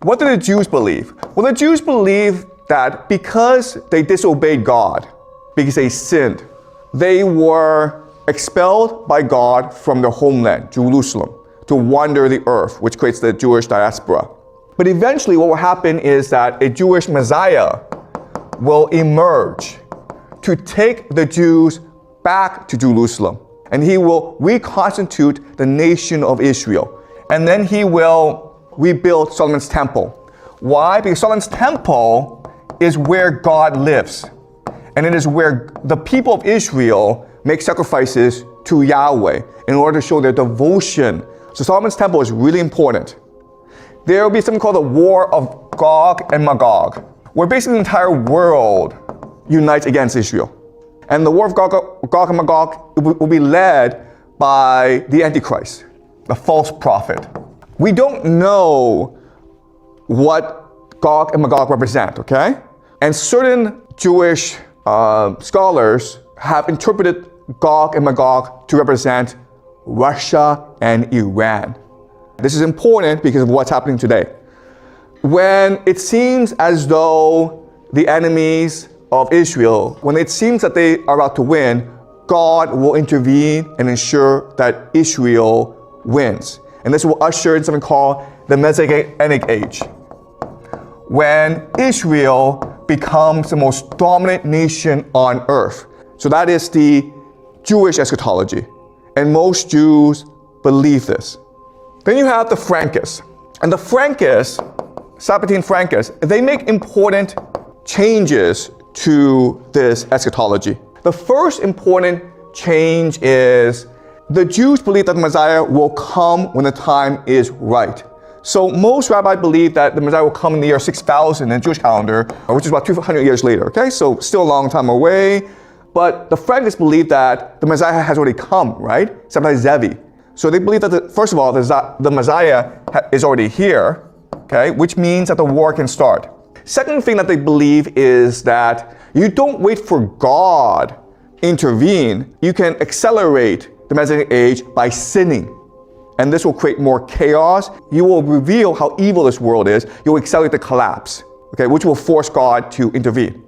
What do the Jews believe? Well, the Jews believe that because they disobeyed God, because they sinned, they were expelled by God from their homeland, Jerusalem, to wander the earth, which creates the Jewish diaspora. But eventually what will happen is that a Jewish Messiah will emerge to take the Jews back to Jerusalem. And he will reconstitute the nation of Israel. And then he will rebuild Solomon's temple. Why? Because Solomon's temple is where God lives. And it is where the people of Israel make sacrifices to Yahweh in order to show their devotion. So Solomon's temple is really important. There will be something called the War of Gog and Magog, where basically the entire world unites against Israel. And the War of Gog and Magog will be led by the Antichrist, the false prophet. We don't know what Gog and Magog represent, okay? And certain Jewish scholars have interpreted Gog and Magog to represent Russia and Iran. This is important because of what's happening today. When it seems as though the enemies of Israel, when it seems that they are about to win, God will intervene and ensure that Israel wins. And this will usher in something called the Messianic age, when Israel becomes the most dominant nation on earth. So that is the Jewish eschatology. And most Jews believe this. Then you have the Frankists. And the Frankists, Sabbatine Frankists, they make important changes to this eschatology. The first important change is the Jews believe that the Messiah will come when the time is right. So most rabbis believe that the Messiah will come in the year 6000 in the Jewish calendar, which is about 200 years later, okay? So still a long time away. But the Frankists believe that the Messiah has already come, right? Sabbatai Zevi. So they believe that, first of all, the Messiah is already here, okay? Which means that the war can start. Second thing that they believe is that you don't wait for God to intervene. You can accelerate the Messianic age by sinning. And this will create more chaos. You will reveal how evil this world is. You will accelerate the collapse, okay, which will force God to intervene.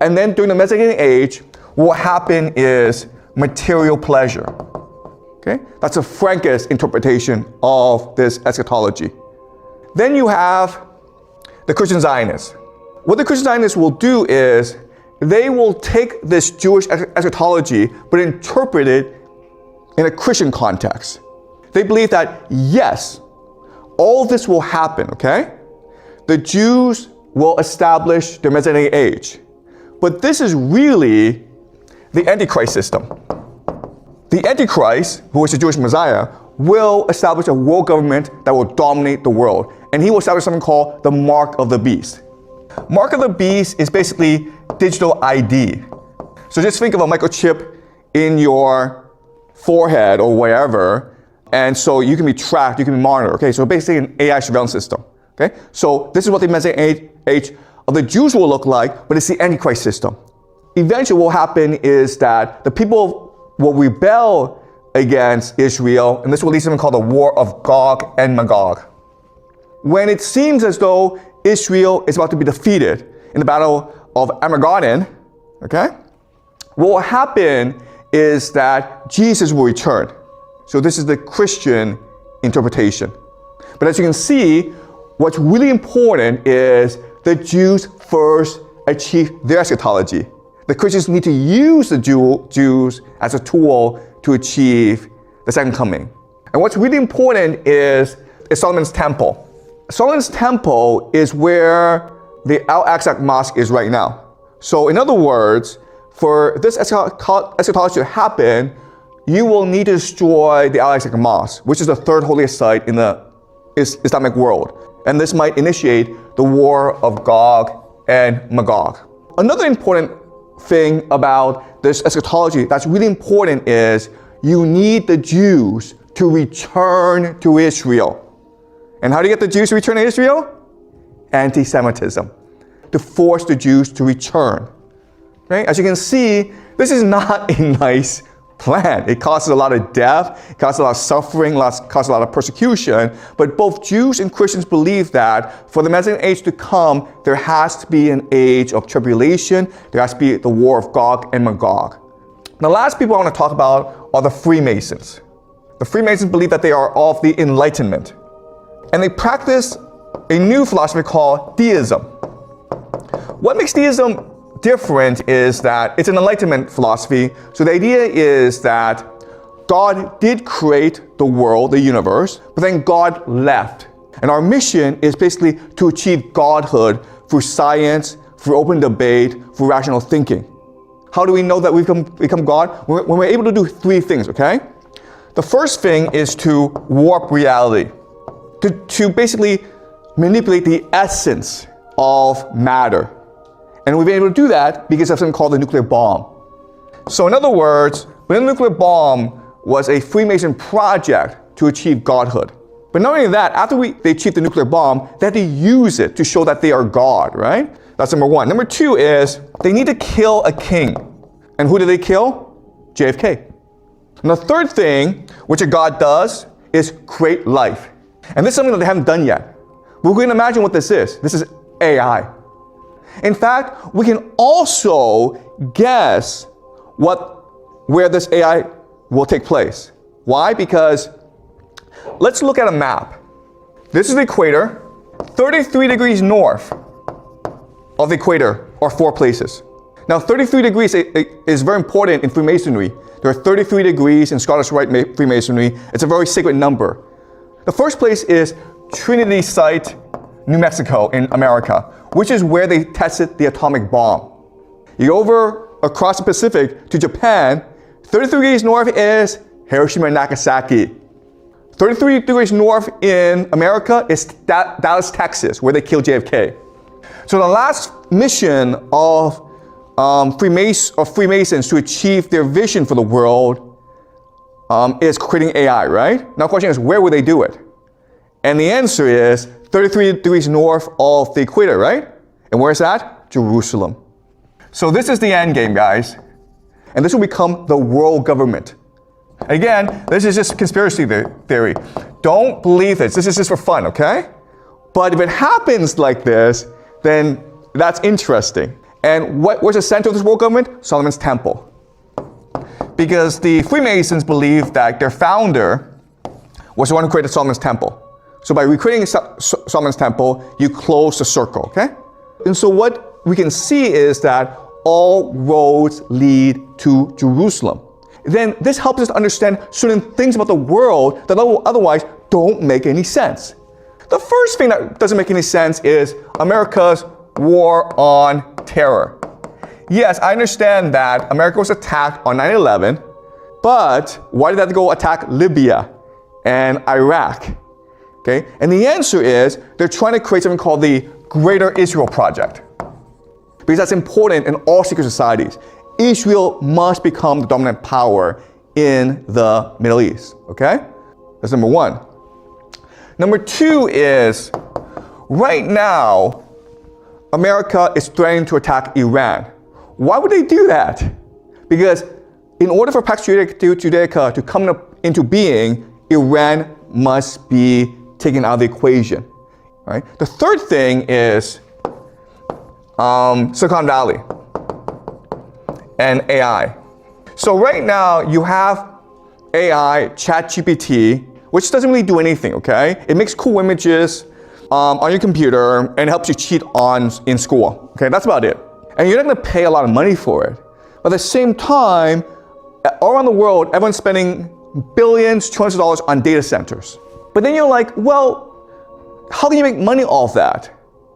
And then during the Messianic age, what will happen is material pleasure. Okay? That's a Frankist interpretation of this eschatology. Then you have the Christian Zionists. What the Christian Zionists will do is they will take this Jewish eschatology but interpret it in a Christian context. They believe that, yes, all this will happen, okay? The Jews will establish their Messianic age. But this is really the Antichrist system. The Antichrist, who is the Jewish Messiah, will establish a world government that will dominate the world. And he will establish something called the Mark of the Beast. Mark of the Beast is basically digital ID. So just think of a microchip in your forehead or wherever, and so you can be tracked, you can be monitored, okay? So basically an AI surveillance system, okay? So this is what the Messianic age of the Jews will look like, but it's the Antichrist system. Eventually what will happen is that the people will rebel against Israel, and this will lead to something called the War of Gog and Magog. When it seems as though Israel is about to be defeated in the battle of Armageddon, okay? What will happen is that Jesus will return. So this is the Christian interpretation. But as you can see, what's really important is the Jews first achieve their eschatology. The Christians need to use the Jews as a tool to achieve the second coming. And what's really important is Solomon's temple. Solomon's temple is where the Al-Aqsa Mosque is right now. So in other words, for this eschatology to happen, you will need to destroy the Al-Aqsa Mosque, which is the third holiest site in the Islamic world. And this might initiate the War of Gog and Magog. Another important thing about this eschatology that's really important is you need the Jews to return to Israel. And how do you get the Jews to return to Israel? Anti-Semitism. To force the Jews to return. Okay? As you can see, this is not a nice plan. It causes a lot of death, it causes a lot of suffering, causes a lot of persecution. But both Jews and Christians believe that for the Messianic age to come, there has to be an age of tribulation. There has to be the war of Gog and Magog. The last people I want to talk about are the Freemasons. The Freemasons believe that they are of the Enlightenment. And they practice a new philosophy called deism. What makes deism different is that it's an Enlightenment philosophy. So the idea is that God did create the world, the universe, but then God left. And our mission is basically to achieve godhood through science, through open debate, through rational thinking. How do we know that we become God? When we're able to do three things, okay? The first thing is to warp reality, to basically manipulate the essence of matter. And we've been able to do that because of something called the nuclear bomb. So in other words, the nuclear bomb was a Freemason project to achieve godhood. But not only that, after they achieved the nuclear bomb, they had to use it to show that they are God, right? That's number one. Number two is they need to kill a king. And who did they kill? JFK. And the third thing, which a God does, is create life. And this is something that they haven't done yet. But we can imagine what this is. This is AI. In fact, we can also guess where this AI will take place. Why? Because let's look at a map. This is the equator. 33 degrees north of the equator are 4 places. Now 33 degrees is very important in Freemasonry. There are 33 degrees in Scottish Rite Freemasonry. It's a very sacred number. The first place is Trinity Site, New Mexico in America, which is where they tested the atomic bomb. You go over across the Pacific to Japan, 33 degrees north is Hiroshima and Nagasaki. 33 degrees north in America is Dallas, Texas, where they killed JFK. So the last mission of Freemasons to achieve their vision for the world is creating AI, right? Now the question is, where would they do it? And the answer is 33 degrees north of the equator, right? And where is that? Jerusalem. So this is the end game, guys. And this will become the world government. Again, this is just conspiracy theory. Don't believe this. This is just for fun, okay? But if it happens like this, then that's interesting. And what's the center of this world government? Solomon's Temple. Because the Freemasons believe that their founder was the one who created Solomon's Temple. So by recreating Solomon's Temple, you close the circle, okay? And so what we can see is that all roads lead to Jerusalem. Then this helps us understand certain things about the world that otherwise don't make any sense. The first thing that doesn't make any sense is America's war on terror. Yes, I understand that America was attacked on 9/11, but why did they have to go attack Libya and Iraq? Okay, and the answer is they're trying to create something called the Greater Israel Project. Because that's important in all secret societies. Israel must become the dominant power in the Middle East, okay? That's number one. Number two is, right now, America is threatening to attack Iran. Why would they do that? Because in order for Pax Judaica to come into being, Iran must be taken out of the equation, right? The third thing is Silicon Valley and AI. So right now you have AI, ChatGPT, which doesn't really do anything, okay? It makes cool images on your computer and helps you cheat in school, okay? That's about it. And you're not gonna pay a lot of money for it. But at the same time, all around the world, everyone's spending billions, trillions of dollars on data centers. But then you're like, well, how can you make money off that?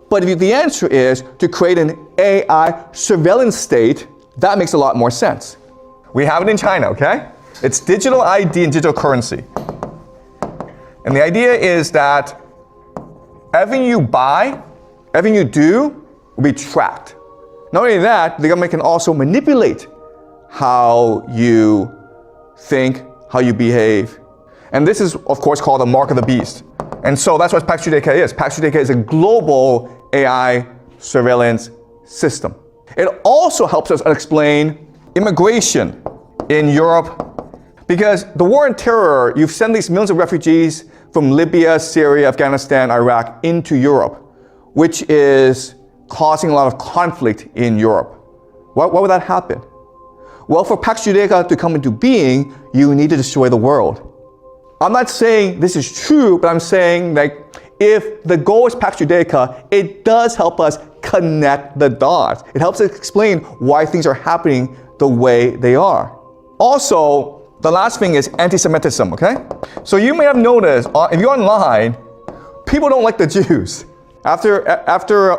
But if the answer is to create an AI surveillance state, that makes a lot more sense. We have it in China, okay? It's digital ID and digital currency. And the idea is that everything you buy, everything you do will be tracked. Not only that, the government can also manipulate how you think, how you behave. And this is, of course, called the mark of the beast. And so that's what Pax Judaica is. Pax Judaica is a global AI surveillance system. It also helps us explain immigration in Europe. Because the war on terror, you've sent these millions of refugees from Libya, Syria, Afghanistan, Iraq into Europe, which is causing a lot of conflict in Europe. Why would that happen? Well, for Pax Judaica to come into being, you need to destroy the world. I'm not saying this is true, but I'm saying that if the goal is Pax Judaica, it does help us connect the dots. It helps us explain why things are happening the way they are. Also, the last thing is anti-Semitism, okay? So you may have noticed, if you're online, people don't like the Jews. After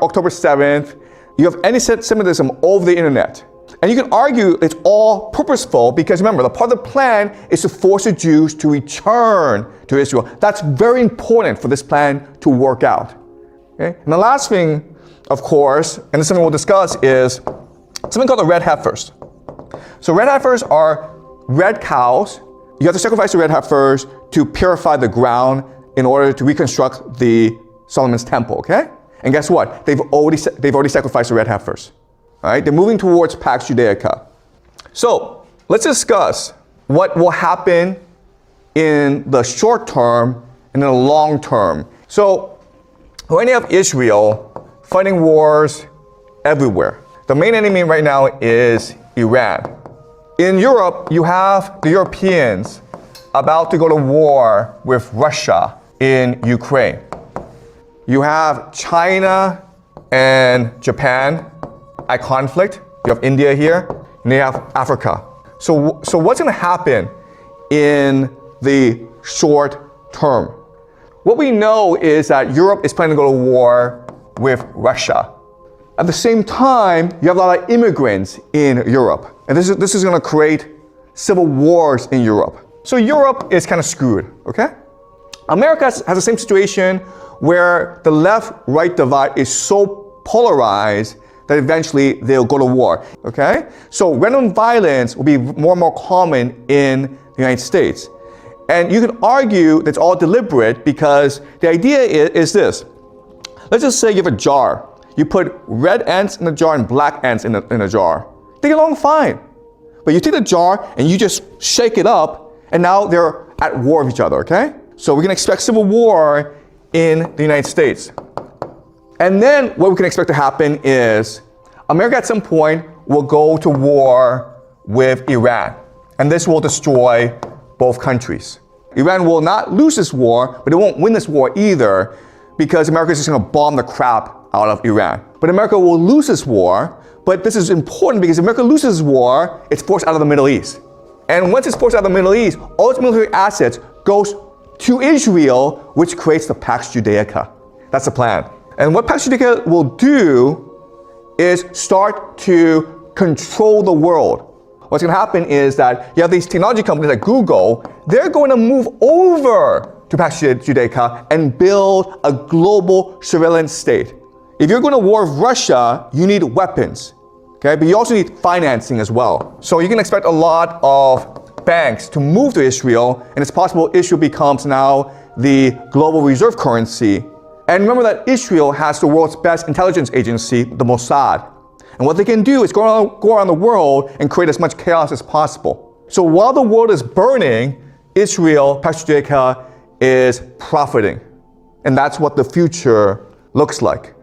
October 7th, you have anti-Semitism over the internet. And you can argue it's all purposeful because remember, the part of the plan is to force the Jews to return to Israel. That's very important for this plan to work out. Okay? And the last thing, of course, and this is something we'll discuss, is something called the red heifers. So red heifers are red cows. You have to sacrifice the red heifers to purify the ground in order to reconstruct the Solomon's temple, okay? And guess what? They've already sacrificed the red heifers. All right, they're moving towards Pax Judaica. So let's discuss what will happen in the short term and in the long term. So right now you have Israel fighting wars everywhere. The main enemy right now is Iran. In Europe, you have the Europeans about to go to war with Russia in Ukraine. You have China and Japan at conflict. You have India here, and you have Africa. So what's going to happen in the short term? What we know is that Europe is planning to go to war with Russia. At the same time, you have a lot of immigrants in Europe, and this is going to create civil wars in Europe. So Europe is kind of screwed, okay? America has the same situation where the left-right divide is so polarized that eventually they'll go to war, okay? So random violence will be more and more common in the United States. And you can argue that it's all deliberate because the idea is this. Let's just say you have a jar. You put red ants in a jar and black ants in a jar. They get along fine. But you take the jar and you just shake it up, and now they're at war with each other, okay? So we can expect civil war in the United States. And then what we can expect to happen is America at some point will go to war with Iran. And this will destroy both countries. Iran will not lose this war, but it won't win this war either because America is just going to bomb the crap out of Iran. But America will lose this war, but this is important because if America loses this war, it's forced out of the Middle East. And once it's forced out of the Middle East, all its military assets goes to Israel, which creates the Pax Judaica. That's the plan. And what Pax Judaica will do is start to control the world. What's going to happen is that you have these technology companies like Google, they're going to move over to Pax Judaica and build a global surveillance state. If you're going to war with Russia, you need weapons, okay? But you also need financing as well. So you can expect a lot of banks to move to Israel, and it's possible Israel becomes now the global reserve currency. And remember that Israel has the world's best intelligence agency, the Mossad. And what they can do is go around the world and create as much chaos as possible. So while the world is burning, Israel, Pax Judaica, is profiting. And that's what the future looks like.